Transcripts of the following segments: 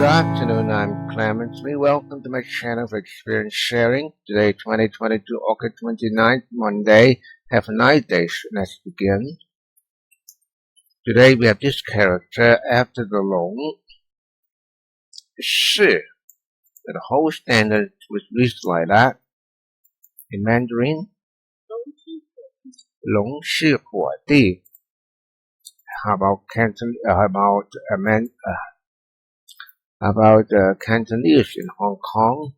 Good afternoon, I'm Clemently. Welcome to my channel for experience sharing. Today, 2022, August 29th, Monday. Have a nice day. Let's begin. Today, we have this character after the long. 是. The whole standard was used like that. In Mandarin, 龙是火地. How about Cantonese in Hong Kong?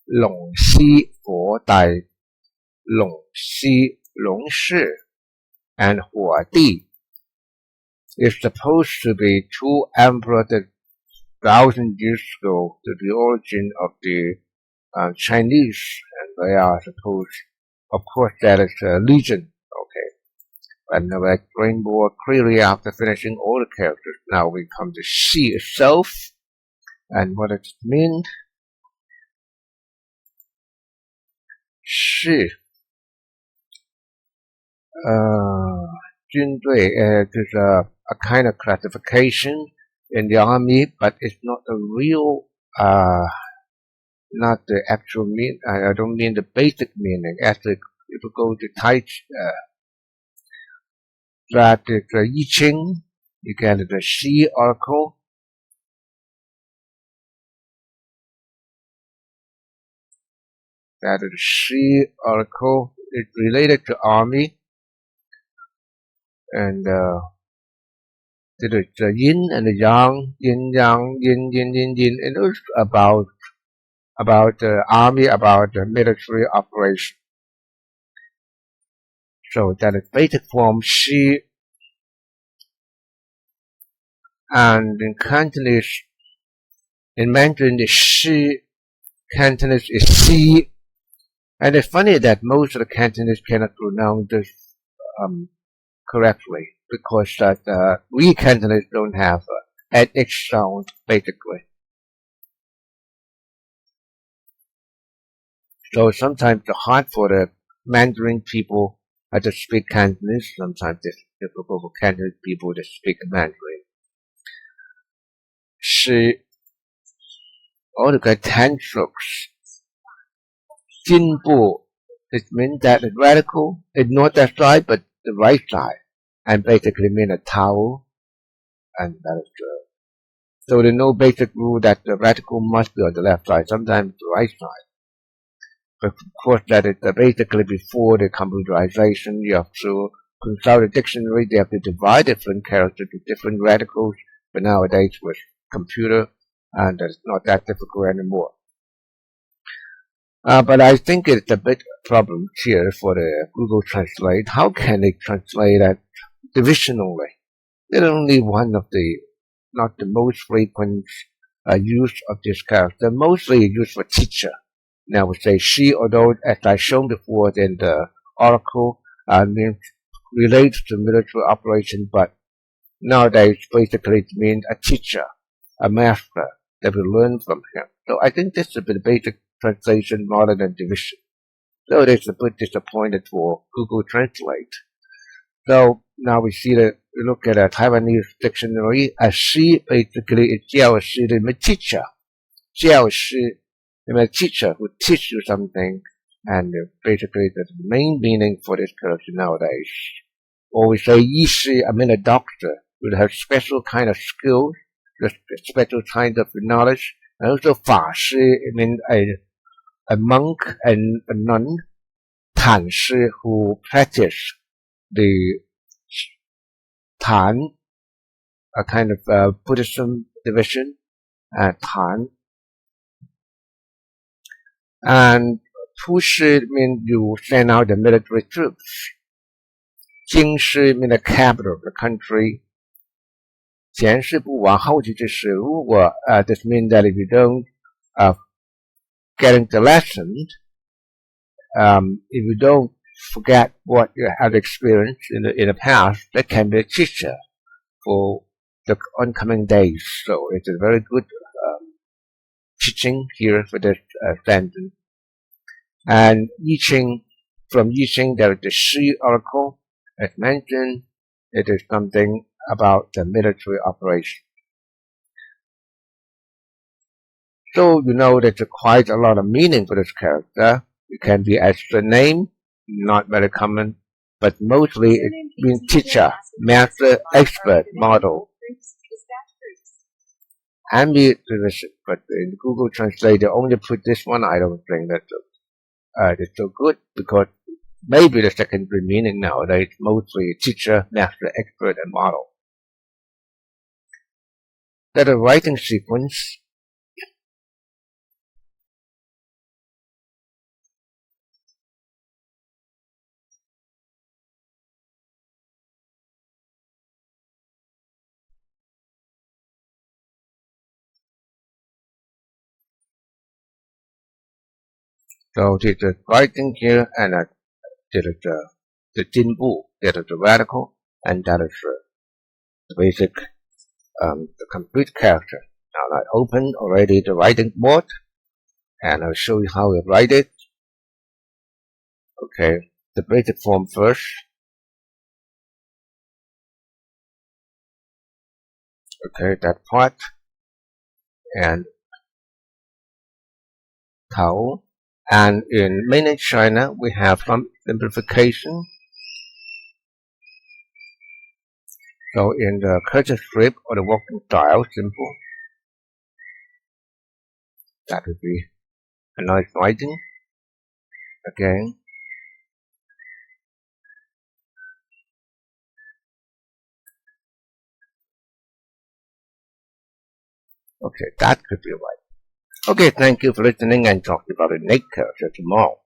龙西佛代, 龙是 and 火地 is supposed to be two emperors 1,000 years ago, to the origin of the Chinese, and they are supposed, of course, that is a legend. Okay, and I'll explain more clearly after finishing all the characters. Now we come to Xi itself, and what does it mean? 是军队 is a kind of classification in the army, but it's not a real not the actual mean. I don't mean the basic meaning. Actually, if you go to Tai that is I Ching, you get the Xi oracle. That is Xi oracle. It's related to army, and it is the yin and the yang, yin yang, yin yin yin yin. It is about the army, about the military operation. So that is basic form Xi, and in Cantonese, in Mandarin is Shi, Cantonese is Xi, and it's funny that most of the Cantonese cannot pronounce this correctly, because that we Cantonese don't have an H sound basically. So sometimes it's hard for the Mandarin people to speak Cantonese. Sometimes it's difficult for Cantonese people to speak Mandarin. 是 all the 10 strokes. 进步, it means that it's radical. It's not that side, but the right side, and basically mean a towel, and that is true. So there's no basic rule that the radical must be on the left side. Sometimes the right side. But of course, that is basically before the computerization. You have to consult a dictionary. They have to divide different characters to different radicals. But nowadays with computer, and it's not that difficult anymore. But I think it's a bit problem here for the Google Translate. How can they translate that divisionally? It's only one of the, not the most frequent use of this character. Mostly used for teacher. Now we say she, although as I shown before in the oracle, means relates to military operation, but nowadays basically it means a teacher, a master that we learn from him. So I think this is a bit basic translation rather than division. So it is a bit disappointed for Google Translate. So now we see that we look at a Taiwanese dictionary. A she basically is 教师 the teacher. 教师 the teacher who teach you something, and basically the main meaning for this character nowadays. Or we say 医师, I mean a doctor, who has special kind of skills, special kind of knowledge. And also 法师, I mean a monk and a nun. 坦师, who practice the Tan, a kind of Buddhism division, Tan. And 出师 means you send out the military troops. 京师 means the capital of the country. 前事不忘后继之事. 如果 this means that if you don't getting the lesson, if you don't forget what you have experienced in the past, that can be a teacher for the oncoming days. So it's a very good teaching here for this sentence. And I Ching, from I Ching there is the Shi oracle. As mentioned, it is something about the military operation. So you know there's quite a lot of meaning for this character. It can be extra name, not very common, but mostly it means teacher, master, expert, model, and be physician. But in Google Translate, they only put this one. I don't think that's so good because maybe the secondary meaning nowadays mostly teacher, master, expert, and model. Then the writing sequence. So this is writing here, and this is the Jinbu, that is the radical, and that is the basic, the complete character. Now I open already the writing board, and I'll show you how we write it. Okay, the basic form first. Okay, that part, and Tao. And in mainland China, we have some simplification. So in the cursive script or the working style, simple. That would be a nice writing. Again. Okay, that could be right. Okay, thank you for listening and talk about the next character tomorrow.